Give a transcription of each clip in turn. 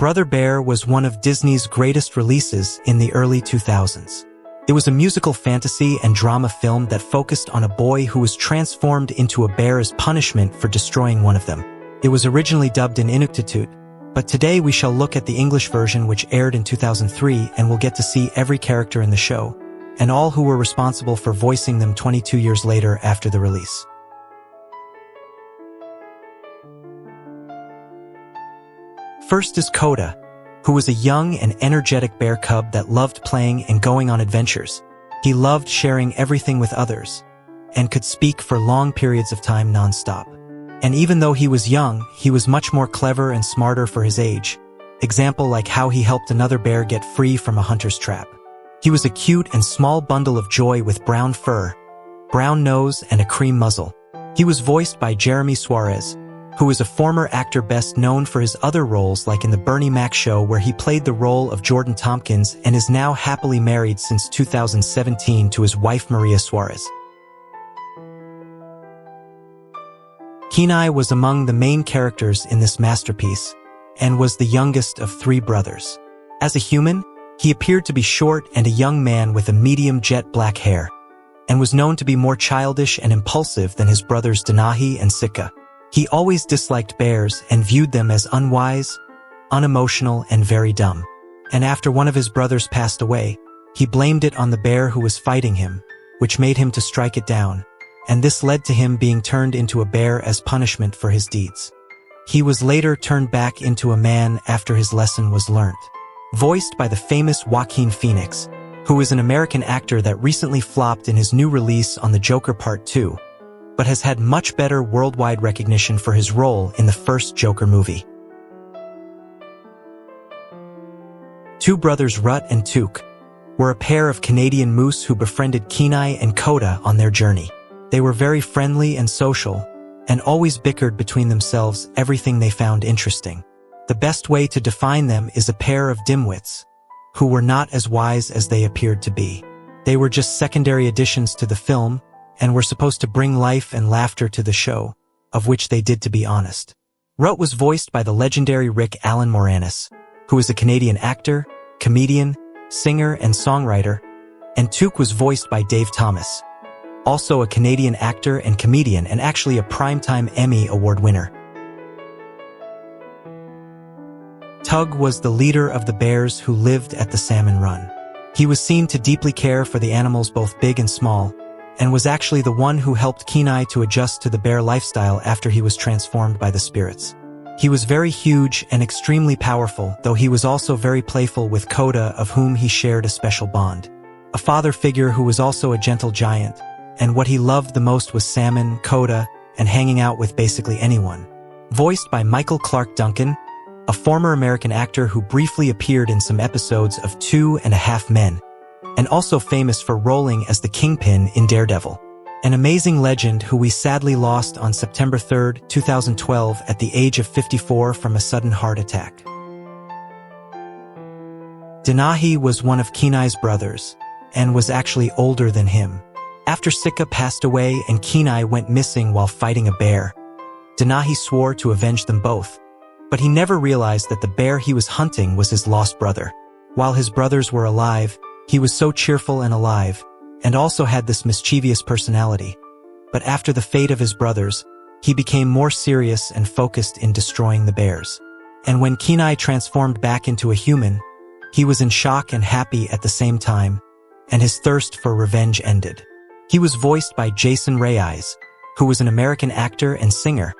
Brother Bear was one of Disney's greatest releases in the early 2000s. It was a musical fantasy and drama film that focused on a boy who was transformed into a bear as punishment for destroying one of them. It was originally dubbed in Inuktitut, but today we shall look at the English version which aired in 2003 and will get to see every character in the show, and all who were responsible for voicing them 22 years later after the release. First is Coda, who was a young and energetic bear cub that loved playing and going on adventures. He loved sharing everything with others, and could speak for long periods of time non-stop. And even though he was young, he was much more clever and smarter for his age. Example like how he helped another bear get free from a hunter's trap. He was a cute and small bundle of joy with brown fur, brown nose, and a cream muzzle. He was voiced by Jeremy Suarez, who is a former actor best known for his other roles like in The Bernie Mac Show where he played the role of Jordan Tompkins and is now happily married since 2017 to his wife Maria Suarez. Kenai was among the main characters in this masterpiece and was the youngest of 3 brothers. As a human, he appeared to be short and a young man with a medium jet black hair, and was known to be more childish and impulsive than his brothers Denahi and Sika. He always disliked bears and viewed them as unwise, unemotional, and very dumb. And after one of his brothers passed away, he blamed it on the bear who was fighting him, which made him to strike it down, and this led to him being turned into a bear as punishment for his deeds. He was later turned back into a man after his lesson was learnt. Voiced by the famous Joaquin Phoenix, who is an American actor that recently flopped in his new release on The Joker Part 2, but has had much better worldwide recognition for his role in the first Joker movie. 2 brothers Rut and Took were a pair of Canadian moose who befriended Kenai and Coda on their journey. They were very friendly and social, and always bickered between themselves everything they found interesting. The best way to define them is a pair of dimwits, who were not as wise as they appeared to be. They were just secondary additions to the film, and were supposed to bring life and laughter to the show, of which they did, to be honest. Rut was voiced by the legendary Rick Alan Moranis, who is a Canadian actor, comedian, singer, and songwriter, and Took was voiced by Dave Thomas, also a Canadian actor and comedian and actually a Primetime Emmy Award winner. Tug was the leader of the bears who lived at the Salmon Run. He was seen to deeply care for the animals both big and small, and was actually the one who helped Kenai to adjust to the bear lifestyle after he was transformed by the spirits. He was very huge and extremely powerful, though he was also very playful with Coda, of whom he shared a special bond. A father figure who was also a gentle giant, and what he loved the most was salmon, Coda, and hanging out with basically anyone. Voiced by Michael Clark Duncan, a former American actor who briefly appeared in some episodes of 2.5 Men, and also famous for rolling as the Kingpin in Daredevil. An amazing legend who we sadly lost on September 3, 2012 at the age of 54 from a sudden heart attack. Denahi was one of Kenai's brothers, and was actually older than him. After Sika passed away and Kenai went missing while fighting a bear, Denahi swore to avenge them both, but he never realized that the bear he was hunting was his lost brother. While his brothers were alive, he was so cheerful and alive, and also had this mischievous personality. But after the fate of his brothers, he became more serious and focused in destroying the bears. And when Kenai transformed back into a human, he was in shock and happy at the same time, and his thirst for revenge ended. He was voiced by Jason Reyes, who was an American actor and singer,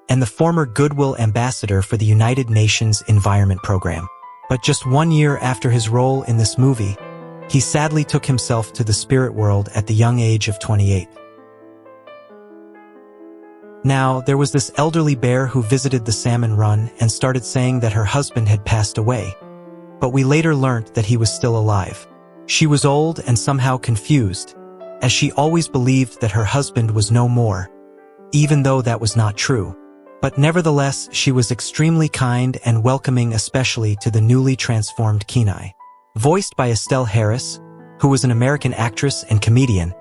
and the former Goodwill Ambassador for the United Nations Environment Program. But just 1 year after his role in this movie, he sadly took himself to the spirit world at the young age of 28. Now, there was this elderly bear who visited the Salmon Run and started saying that her husband had passed away, but we later learnt that he was still alive. She was old and somehow confused, as she always believed that her husband was no more, even though that was not true. But nevertheless, she was extremely kind and welcoming, especially to the newly transformed Kenai. Voiced by Estelle Harris, who was an American actress and comedian,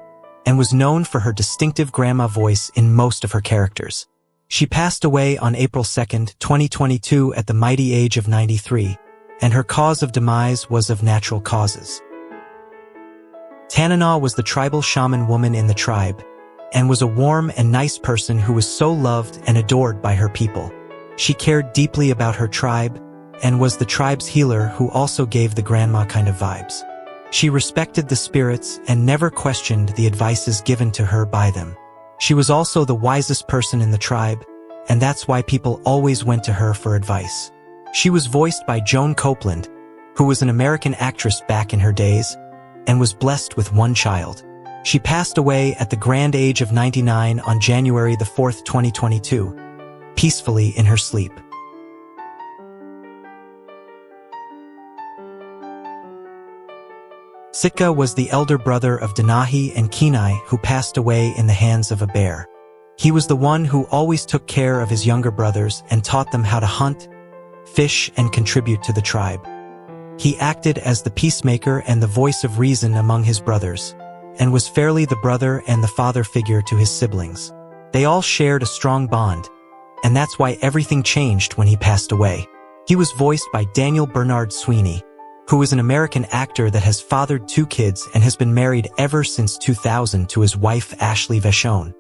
and was known for her distinctive grandma voice in most of her characters. She passed away on April 2, 2022 at the mighty age of 93, and her cause of demise was of natural causes. Tanana was the tribal shaman woman in the tribe, and was a warm and nice person who was so loved and adored by her people. She cared deeply about her tribe, and was the tribe's healer who also gave the grandma kind of vibes. She respected the spirits and never questioned the advices given to her by them. She was also the wisest person in the tribe, and that's why people always went to her for advice. She was voiced by Joan Copeland, who was an American actress back in her days, and was blessed with one child. She passed away at the grand age of 99 on January 4, 2022, peacefully in her sleep. Sitka was the elder brother of Denahi and Kenai, who passed away in the hands of a bear. He was the one who always took care of his younger brothers and taught them how to hunt, fish, and contribute to the tribe. He acted as the peacemaker and the voice of reason among his brothers, and was fairly the brother and the father figure to his siblings. They all shared a strong bond, and that's why everything changed when he passed away. He was voiced by Daniel Bernard Sweeney, who is an American actor that has fathered 2 kids and has been married ever since 2000 to his wife Ashley Vachon.